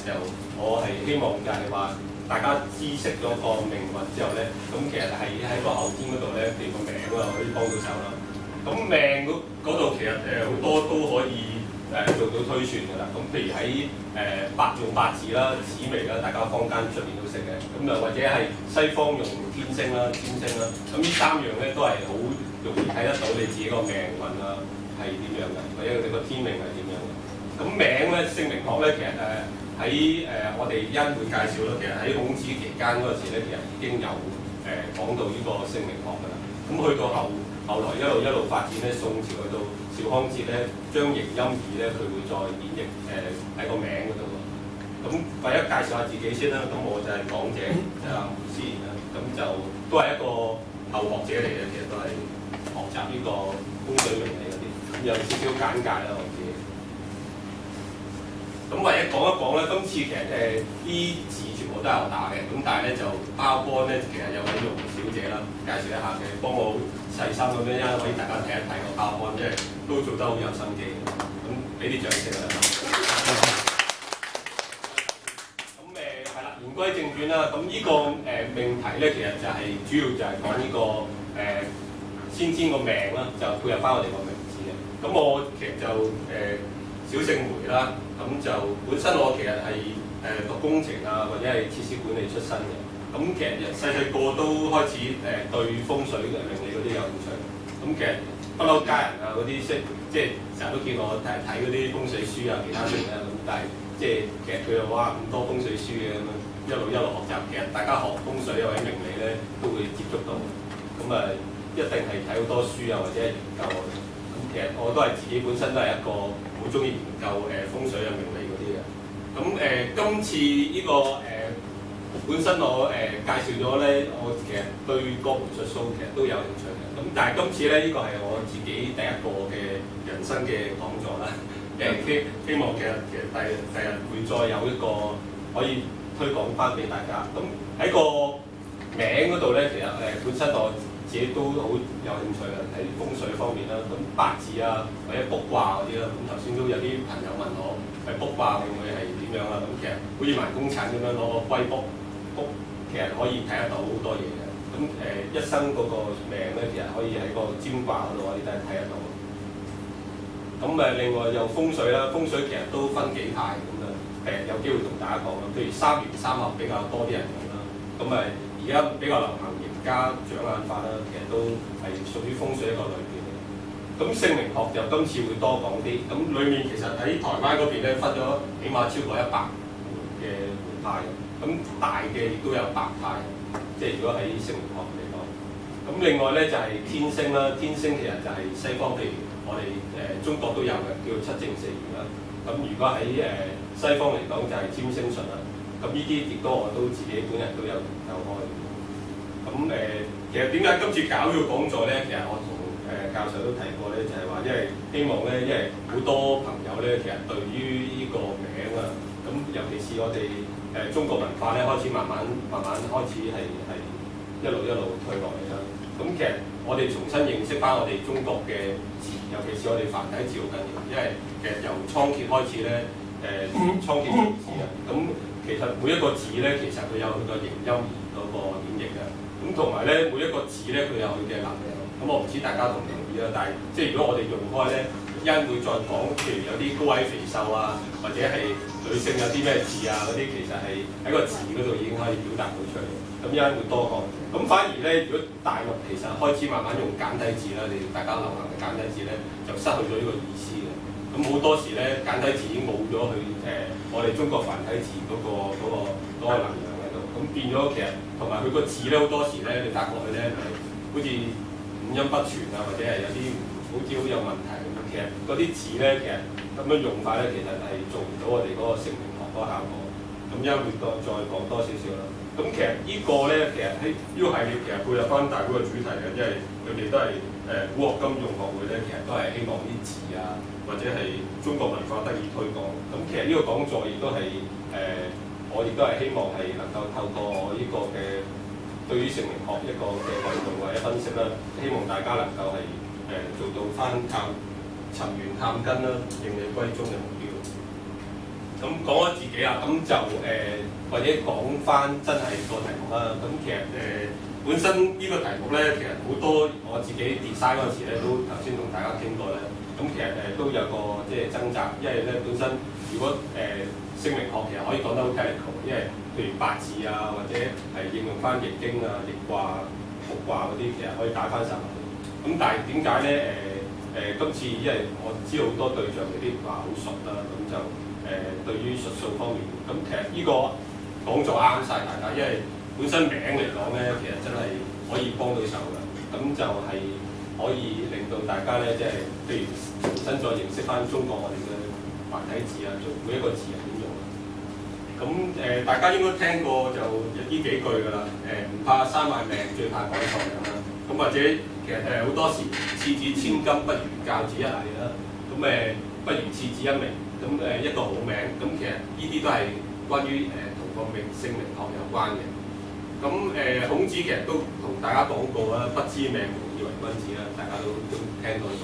就我係希望就係話大家知識咗個命運之後咧，咁其實係喺個後天嗰度咧，譬如個名啊可以幫到手啦。咁命嗰度其實好多都可以做到推算㗎啦。咁譬如喺用八字啦、紫微啦，大家坊間出面都識嘅。咁又或者係西方用天星啦、占星啦，咁呢三樣咧都係好容易睇得到你自己個命運啊係點樣嘅，或者你個天命係點樣嘅。咁名咧，姓名學咧，其實喺我哋一陣會介紹咯。其實喺孔子期間嗰陣時咧，其實已經有講到呢個姓名學㗎啦。咁去到後來一路發展咧，宋朝去到邵康節咧，將形音義咧，佢會再演繹喺個名嗰度。咁為咗介紹下自己先啦，咁我就係講者，就係胡思賢啦。咁就都係一個後學者嚟嘅，其實都係學習呢個風水命理嗰啲。有少少簡介啦，我自己。咁或者講一講咧，今次其實啲字全部都係我打嘅，咁但係咧就包幫咧，其實有位容小姐啦，介紹一下嘅，幫我細心咁樣，因為可以大家睇一睇個包幫，即係都做得好有心機嘅。咁俾啲掌聲啦。咁係啦，言歸正傳啦，咁呢個命題咧，其實就係主要就係講呢個先天個命啦，就配合翻我哋個名字嘅。咁我其實就小姓梅啦，咁就本身我其實係讀工程啊，或者係設施管理出身嘅。咁其實細個都開始對風水嘅命理嗰啲有興趣。咁其實不嬲家人啊嗰啲即係成日都見我睇嗰啲風水書啊，其他嘢啦。咁但係即係其實佢又哇咁多風水書嘅咁樣，一路學習。其實大家學風水或者命理咧都會接觸到。咁一定係睇好多書啊，或者係研究。咁其實我都係自己本身都係一個好中意研究風水啊、命理嗰啲嘅。咁今次呢個本身我介紹咗咧，我其實對江湖術數其實都有興趣嘅。咁但係今次咧，呢個係我自己第一個嘅人生嘅講座啦。希望其實第日會再有一個可以推廣翻俾大家。咁喺個名嗰度咧，其實本身我自己都好有興趣啦，喺風水方面啦，咁八字啊或者卜卦嗰啲啦，咁頭先都有啲朋友問我，卜卦會唔會係點樣啊？咁其實好似埋工產咁樣攞個龜卜，其實可以睇得到好多嘢嘅。咁一生嗰個命咧，其實可以喺個占卦嗰度可以睇得到。咁另外又風水啦，風水其實都分幾派咁啊。有機會同大家講啦，譬如三元三合比較多啲人用啦。咁而家比較流行型家掌眼法啦，其實都係屬於風水一個類別嘅。咁姓名學就今次會多講啲。咁裡面其實喺台灣嗰邊咧分咗起碼超過100嘅門派。咁大嘅亦都有8派，即係如果喺姓名學嚟講。咁另外咧就係天星啦，天星其實就係西方，譬如我哋中國都有嘅，叫做七正四餘啦。咁如果喺西方嚟講就係占星術啦。咁呢啲亦都我都自己本人都有研究開。咁其實點解今次搞呢個講座咧？其實我同教授都提過咧，就係話因為希望咧，因為好多朋友咧，其實對於呢個名啊，咁尤其是我哋中國文化咧，開始慢慢開始係一路退落嚟啦。咁其實我哋重新認識翻我哋中國嘅字，尤其是我哋繁體字好緊要，因為其實由倉頡開始咧，倉頡字啊，咁其實每一個字咧，其實佢有佢個形音義嗰個演繹嘅。咁同埋咧，每一個字咧，佢有佢嘅能量。咁我唔知大家同唔同意啦，但係即係如果我哋用開咧，一陣會再講，譬如有啲高矮肥瘦啊，或者係女性有啲咩字啊嗰啲，其實係喺個字嗰度已經可以表達到出嚟。咁一陣會多講。咁反而咧，如果大陸其實開始慢慢用簡體字啦，你大家流行嘅簡體字咧，就失去咗呢個意思嘅。咁好多時咧，簡體字已經冇咗佢我哋中國繁體字嗰個能量喺度。咁變咗其實同埋佢個字咧，好多時咧，你答落去咧係好似五音不全啊，或者係有啲好似好有問題咁。其實嗰啲字咧，其實咁樣用法咧，其實係做唔到我哋嗰個姓名學嗰個效果。咁一會再講多少少啦。咁其實呢個咧，其實喺呢個系列其實配合翻大會嘅主題嘅，因為佢哋都係古學金融學會咧，其實都係希望啲字啊，或者係中國文化得以推廣。咁其實呢個講座亦都係我亦都係希望係能夠透過我呢個嘅對於姓名學一個嘅運動或者分析啦，希望大家能夠係做到翻尋源探根啦，認理歸宗嘅目標。咁講咗自己啦，咁就或者講翻真係個題目啦。咁其實本身呢個題目咧，其實好多我自己 design 嗰陣時咧，都頭先同大家傾過咧。咁其實都有個即係掙扎，因為咧本身如果姓名學其實可以講得好 technical，因為譬如八字啊，或者係應用翻易經啊、易卦、卜卦嗰啲，其實可以打翻晒落去。咁但係點解咧？今次因為我知道好多對象未必話好熟啦，咁就對於術數方面，咁其實呢個講座啱晒大家，因為本身名嚟講咧，其實真係可以幫到手嘅。咁就係可以令到大家咧，即係譬如重新再認識翻中國我哋嘅繁體字啊，每一個字係點用。咁大家應該聽過就呢幾句㗎啦。唔怕生壞命，最怕改錯名啦。咁或者其實好多時賜子千金不如教子一禮啦。咁不如賜子一名。咁一個好名。咁其實呢啲都係關於同個姓名學有關嘅。咁孔子其實都同大家講過啦，不知命無以為君子啦，大家都聽到咗。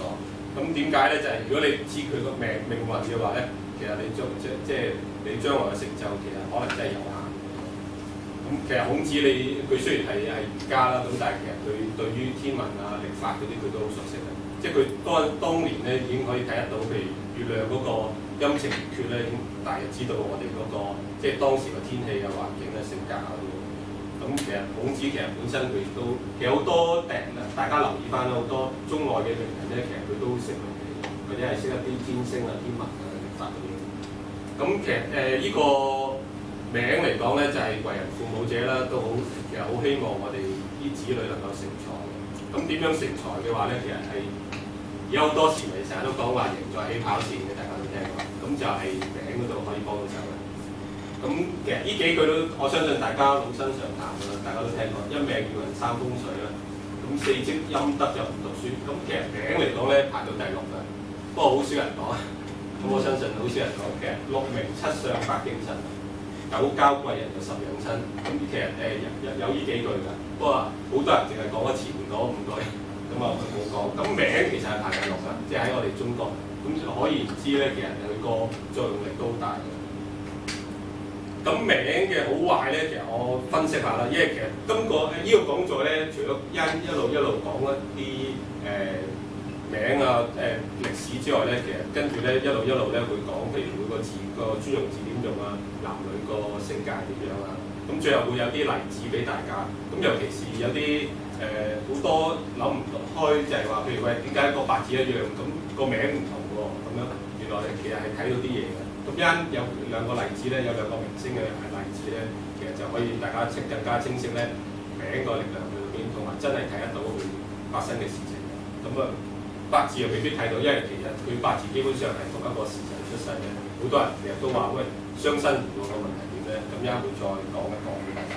咁點解咧？就係、如果你知佢個命運嘅話咧，其實你即係你將來嘅成就，其實可能真係有限。咁其實孔子佢雖然係儒家啦，咁但係其實佢對於天文啊、歷法嗰啲佢都好熟悉嘅。即係佢當年咧已經可以睇得到，譬如月亮嗰個陰晴圓缺咧，已經大約知道我哋嗰個即係當時嘅天氣啊、環境啊、性格啊嗰啲。咁其實孔子其實本身佢都其實好多大家留意翻好多中外嘅名人咧，其實佢都識佢哋，或者係識一啲天星啊、天文啊、歷法嗰啲。咁其實呢個名嚟講咧，就係、為人父母者啦，都好其實好希望我哋啲子女能夠成才。咁點樣成才嘅話咧，其實係而家好多時咪成日都講話贏在起跑線嘅，大家都聽過。咁就係名嗰度可以幫到手嘅。咁其實呢幾句都我相信大家老生常談㗎啦，大家都聽過。一命要人三風水啦，咁四積陰德就唔讀書。咁其實名嚟講咧排到第6㗎，不過好少人講。咁我相信好少人講嘅。6名7相8敬神，9交貴人就10養親。咁其實有呢幾句㗎，不過好多人淨係講咗前面嗰5句，咁啊冇講。咁名其實係排第6㗎，即係喺我哋中國。咁可以知咧，其實佢個作用力都好大嘅。咁名嘅好壞咧，其實我分析下啦，因為其實呢個講座咧，除咗一路講一啲名啊歷史之外咧，其實跟住咧一路咧會講，譬如每個字個專用字點用啊，男女個性格係點樣啊，咁最後會有啲例子俾大家。咁尤其是有啲好多諗唔開，就係話譬如喂點解個八字一樣，咁個名唔同喎，咁樣原來其實係睇到啲嘢嘅。咁有兩個例子咧，有兩個明星嘅例子咧，其實就可以大家更加清晰咧名個力量喺邊，同埋真係睇得到佢發生嘅事情。咁八字又未必睇到，因為其實佢八字基本上係同一個時辰出世嘅。好多人其實都話喂雙生兒個問題點咧？咁一會再講一講俾大家。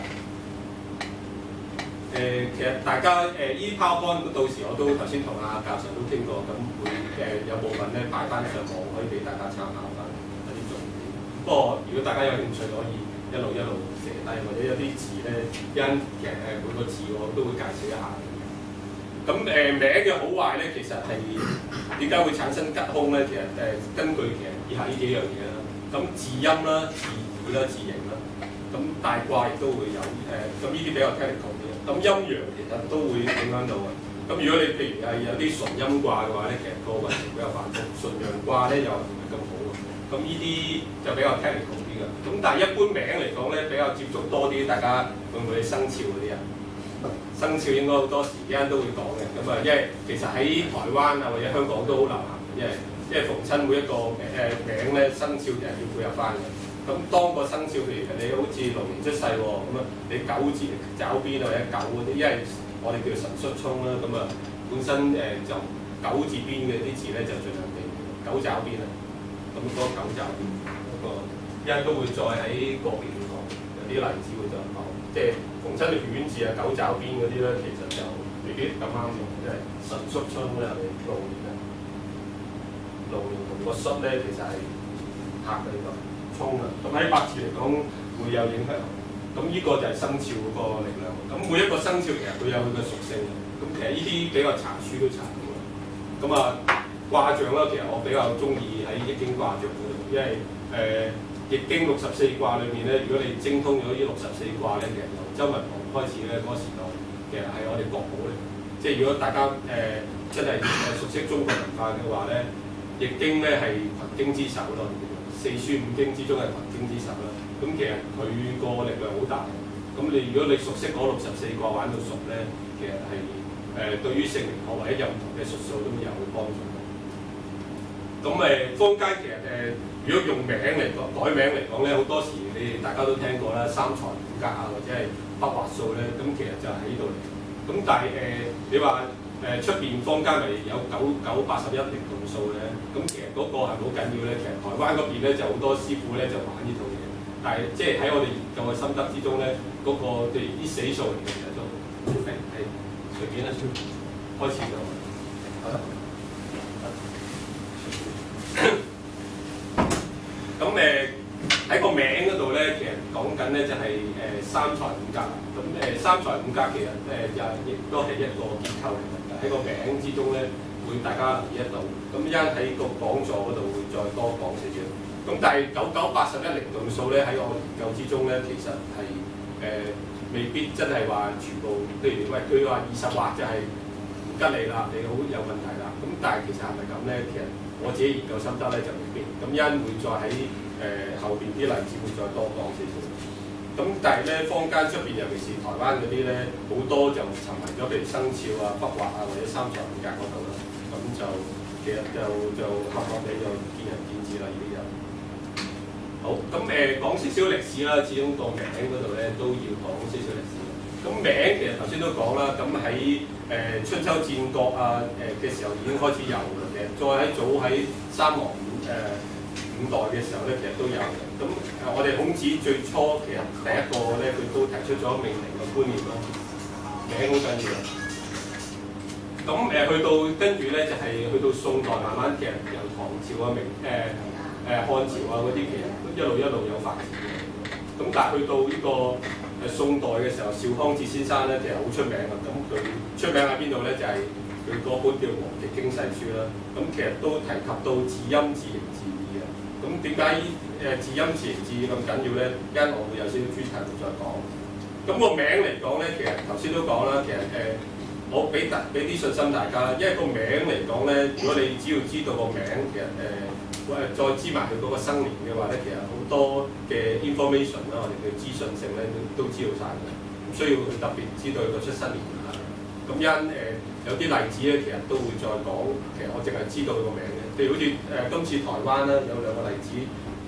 其實大家依 PowerPoint 到時我都頭先同阿教授都傾過，咁會有部分咧擺翻上網，可以俾大家參考翻。不過，如果大家有興趣，可以一路寫低，或者有啲字咧，其實每個字我都會介紹一下。咁名嘅好壞咧，其實係點解會產生吉凶咧？其實根據其實以下呢幾樣嘢啦。咁字音啦、字義啦、字形啦，咁大卦亦都會有咁呢啲比較 technical 啲。咁陰陽其實都會影響到嘅。咁如果你譬如係有啲純陰卦嘅話咧，其實個運程比較繁複；純陽卦咧又唔係咁好。咁呢啲就比較 technical 啲嘅，咁但係一般名嚟講咧，比較接觸多啲，大家會唔會生肖嗰啲啊？生肖應該好多時間都會講嘅，咁啊，因為其實喺台灣啊或者香港都好流行嘅，因為逢親每一個名咧生肖就係要配合翻嘅。咁當個生肖譬如你好似龍年出世喎，咁啊你九字爪邊或者九嗰啲，因為我哋叫神率沖啦，咁啊本身就九字邊嘅啲字咧就盡量避九爪邊啊。咁嗰個九爪邊嗰個，一陣都會再喺個別講，有啲例子會再講。即係逢親嘅犬字啊、九爪邊嗰啲咧，其實就未必咁啱用，即係神率沖咧，我哋龍年啊，龍年同個率咧其實係拍嘅呢個沖啊。咁喺八字嚟講會有影響。咁呢個就係生肖嗰個力量。咁每一個生肖其實佢有佢嘅屬性嘅。咁其實呢啲比較查書都查到嘅。咁卦象啦，其實我比較中意喺易經卦象嗰度，因為易經64卦裏面咧，如果你精通咗呢64卦咧，其實由周文王開始咧，嗰個時代其實係我哋國寶嚟。即係如果大家真係熟悉中國文化嘅話咧，易經咧係群經之首咯，四書五經之中係群經之首啦。咁其實佢個力量好大。咁如果你熟悉嗰64卦玩到熟咧，其實係對於姓名學或者任何嘅術數都有幫助。咁坊間其實如果用名嚟講改名嚟講咧，好多時你大家都聽過啦，三才五格啊，或者係筆畫數咧，咁其實就喺呢度嚟。咁但係你話出邊坊間咪有9981靈動數咧？咁其實嗰個係好緊要咧。其實台灣嗰邊咧就好多師傅咧就玩呢套嘢，但係即係喺我哋研究嘅心得之中咧，嗰個對啲死數嚟嘅其實都係隨便啦，開始就咁喺個名嗰度咧，其實講緊咧就係三才五格。咁三才五格其實亦都係一個結構嚟嘅，喺個名之中咧會大家留意得到。咁一喺個講座嗰度會再多講少少。咁但係9981靈動數咧喺我研究之中咧，其實係未必真係話全部，譬如喂佢話20畫就係唔吉利啦，你好有問題啦。咁但係其實係咪咁咧？其實我自己研究心得咧就未必。咁因會再喺後邊啲例子會再多講少少。咁但係咧，坊間出邊尤其是台灣嗰啲咧，好多就沉迷咗譬如生肖啊、筆畫啊或者三才五格嗰度啦。咁就其實就合學你就見仁見智啦，呢啲就。好，咁講少少歷史啦，始終個名嗰度咧都要講少少歷史。咁名其實頭先都講啦，咁喺春秋戰國啊嘅時候已經開始有嘅，其實再早喺三皇五代嘅時候咧，其實都有嘅。咁我哋孔子最初其實第一個咧，佢都提出咗命名嘅觀念啦，名好緊要。咁去到跟住咧就係去到宋代，慢慢其實由唐朝啊、漢朝啊嗰啲，其實一路有發展嘅。咁但係去到呢個宋代嘅時候，邵康節先生咧其實好出名啊。咁佢出名喺邊度咧？就係佢嗰本叫《王極經世書》啦。咁其實都提及到字音、字形、字義嘅。咁點解字音、字形、字義咁緊要咧？因為我會有少少專題會再講。咁個名嚟講咧，其實頭先都講啦，其實我俾啲信心大家，因為個名嚟講咧，如果你只要知道個名，其實再知埋佢嗰個生年嘅話咧，其實好多嘅 information 啦，我哋嘅資訊性咧都知道晒嘅，唔需要去特別知道佢個出生年啊。咁有啲例子咧，其實都會再講。其實我淨係知道佢個名嘅，譬如好似今次台灣啦，有兩個例子，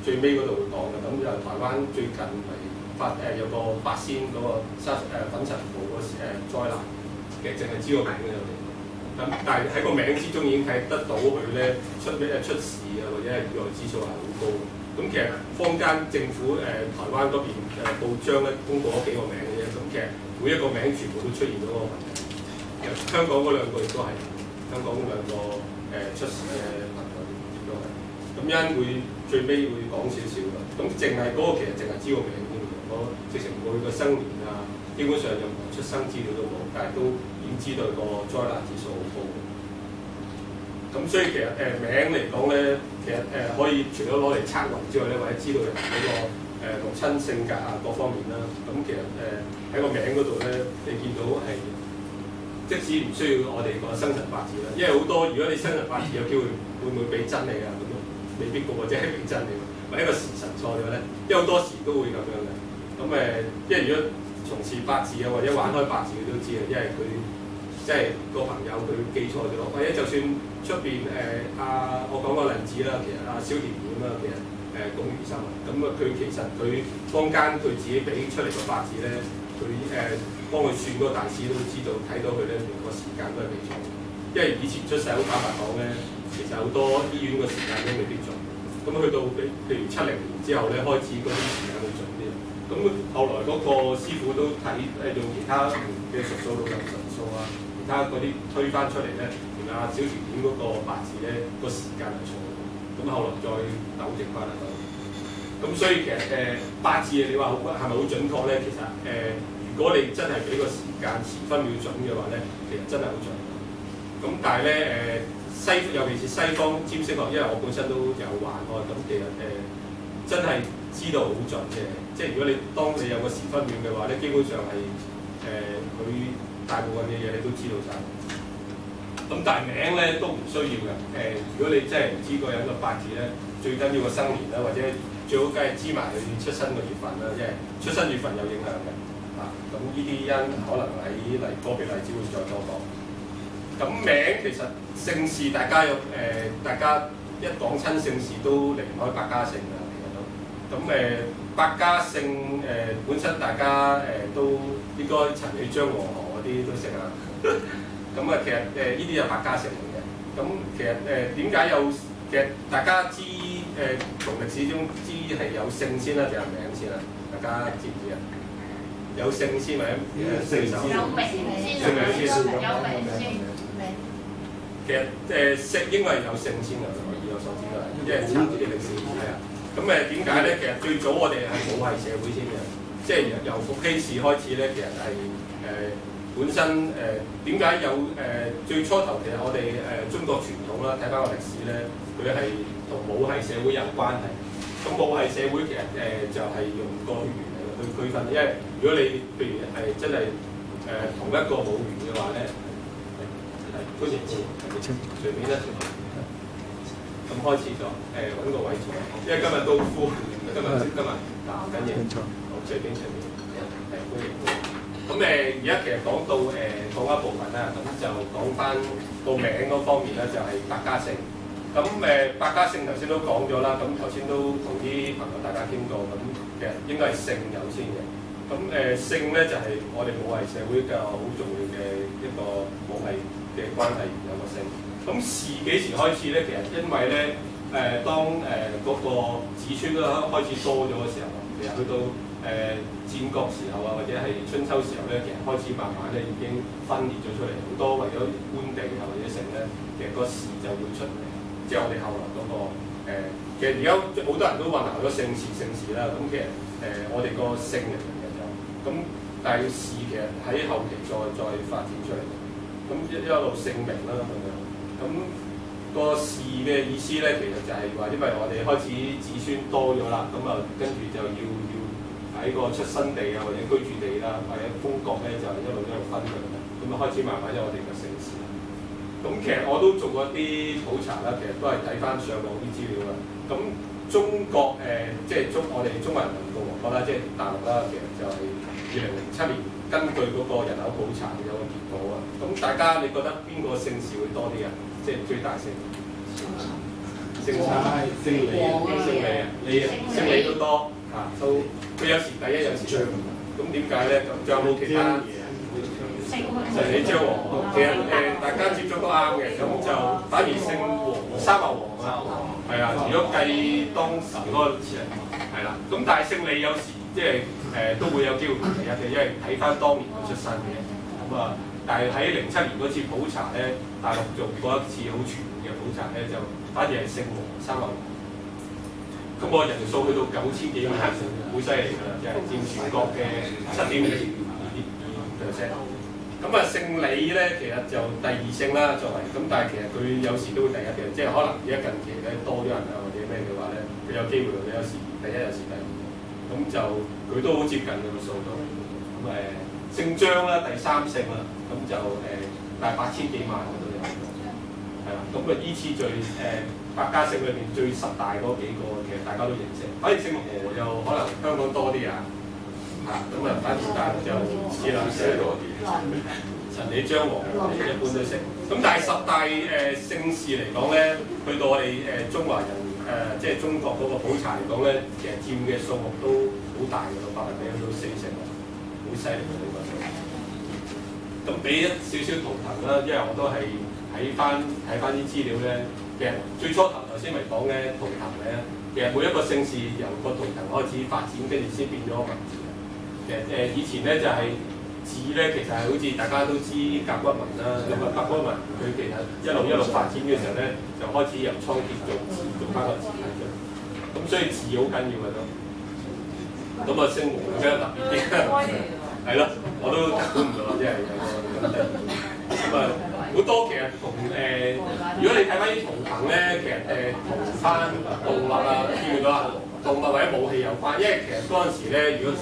最尾嗰度會講嘅。咁就台灣最近係有個八仙嗰個粉塵暴嗰個災難，其實淨係知個名嘅啫。咁但係喺個名之中已經睇得到佢咧出事啊，或者係意外指數係好高。咁其實坊間政府台灣嗰邊報章咧公佈咗幾個名嘅啫。咁其實每一個名全部都出現咗個問題。香港嗰兩個亦都係，香港兩個出事嘅朋友亦都係。咁會最尾會講少少啦。咁淨係嗰個其實淨係知個名添，我直情冇佢個生年啊，基本上任何出生資料都冇，但係都已經知道個災難指數好高。咁所以其實名嚟講咧，其實可以除咗攞嚟測運之外咧，或者知道人嗰個六親性格啊各方面啦。咁其實喺個名嗰度咧，你見到係即使唔需要我哋個生辰八字啦，因為好多如果你生辰八字有機會會唔會俾真你啊？咁未必個個真係俾真你，或者一個時辰錯咗咧，因為好多時都會咁樣嘅。咁因為如果從事八字啊或者玩開八字，佢都知嘅，因為佢即係個朋友佢記錯咗，或者就算出邊我講個例子啦，其實小甜甜啦，其實龔如心啊，咁佢其實佢坊間佢自己俾出嚟個八字咧，佢幫佢算嗰個大師都知道睇到佢咧個時間都係記錯，因為以前出世好坦白講咧，其實好多醫院個時間都未必準，咁去到譬如70年之後咧，開始嗰啲時間會準啲。咁後來嗰個師傅都睇用其他嘅術數、老人神數啊，其他嗰啲推翻出嚟咧，原來小甜甜嗰個八字咧個時間係錯，咁後來再糾正翻嚟。咁所以其實八字你話係咪好準確咧？其實如果你真係俾個時間時分秒準嘅話咧，其實真係好準。咁但係咧尤其是西方占星學，因為我本身都有玩開，咁其實真係知道好準嘅。即係如果你當你有個時分秒嘅話咧，基本上係佢大部分嘅嘢你都知道晒。咁但係名咧都唔需要嘅。如果你真係唔知個人個八字咧，最緊要個生年啦，或者最好梗係知埋佢出生個月份啦，即係出生月份有影響嘅。咁呢啲因可能喺個別例子會再多講。咁名其實姓氏大家有大家一講親姓氏都離唔開百家姓㗎，其實都。咁百家姓本身大家都應該陳李張黃何嗰啲都識啊。咁其實呢啲係百家姓嚟嘅。咁其實點解有？其實大家知從歷史中知係有姓先啦，定係名先啦？大家知唔知啊？有姓先或者姓首？有名先，有名先。其實姓應該係有姓先㗎，以我所知都係，因為查啲歷史係啊。咁點解咧？其實最早我哋係母系社會先嘅，即係由伏羲氏開始咧，其實係本身點解有最初頭其實我哋中國傳統啦，睇翻個歷史咧，佢係同母系社會有關係。咁母系社會其實就係用個血緣嚟去區分，因為如果你譬如係真係同一個母源嘅話咧，係歡迎隨便一條。咁開始咗揾個位坐，因為今日都呼，今日打緊嘢，好隨便歡迎。咁而家其實講到講一部分啦，咁就講翻個名嗰方面咧，就係百家姓。咁百家姓頭先都講咗啦，咁頭先都同啲朋友大家傾過，咁其實應該係姓有先嘅。咁姓咧就係我哋母系社會嘅好重要嘅一個母系嘅關係有個姓。咁氏幾時開始咧？其實因為咧當嗰個子孫啦開始多咗嘅時候，其實去到戰國時候啊，或者係春秋時候咧，其實開始慢慢咧已經分裂咗出嚟，好多為咗官地啊或者成咧，其實個氏就會出嚟。即係我哋後來嗰個其實而家好多人都混淆咗姓氏啦。咁其實我哋個姓嚟嘅就咁，但係氏其實喺後期再發展出嚟，咁一路姓名啦咁樣。咁個氏嘅意思咧，其實就係話，因為我哋開始子孫多咗啦，咁啊跟住就要喺個出生地啊或者居住地啦或者封國咧，就一路分佢啦。咁啊開始慢慢有我哋嘅姓氏。咁其實我都做過啲普查啦，其實都係睇翻上網啲資料啦。咁中國即係我哋中華人民共和國啦，即係大陸啦，其實就係2007年根據嗰個人口普查有個結果啊。咁大家你覺得邊個姓氏會多啲啊？即係最大姓？姓陳、姓李姓李都多啊，都佢有時第一有時第二。咁點解咧？咁仲有冇其他？陳李張黃何，其實大家接觸都啱嘅，咁就反而姓黃三茂黃啊，係啊。如果計當時嗰個係啦，咁但係姓李有時即係都會有機會排第一嘅，因為睇翻當年佢出生嘅。咁啊，但係喺07年嗰次普查咧，大陸做過一次好全面嘅普查咧，就反而係姓黃三茂黃。咁個人數去到9000幾萬，好犀利㗎啦，即係佔全國嘅7.2%。咁啊，姓李咧，其實就第二姓啦，作為咁，但係其實佢有時都會第一嘅，即係可能而家近期咧多咗人啊，或者咩嘅話咧，佢有機會佢有時第一，有時第二，咁就佢都好接近嘅個數都。咁姓張啦，第三姓啦，咁就大8000幾萬都有，係啦。咁啊，依次序百家姓裏邊最10大嗰幾個，其實大家都認識。反而姓何就可能香港多啲啊。咁啊，反而大陸就只能寫多啲。陳李張黃何一般都識。咁但係10大姓氏嚟講咧，去到我哋中華人即係中國嗰個普查嚟講咧，其實佔嘅數目都好大㗎，百分比去到40%，好犀利㗎呢個數。咁俾一少少圖騰啦，因為我都係睇翻啲資料咧，其實最初頭先咪講咧圖騰咧，其實每一個姓氏由個圖騰開始發展，跟住先變咗個文字。其實以前咧就係字咧，其實係好似大家都知甲骨文啦，咁啊甲骨文佢其實一路發展嘅時候咧，就開始由倉頡做字，做翻個字體出嚟。咁所以字好緊要嘅都。咁啊姓黃比較特別啲，係咯，我都估唔到，即係有個咁第二。咁啊好多其實同如果你睇翻啲圖騰咧，其實同翻動物啊，叫咗動物或者武器有關，因為其實嗰陣時咧，如果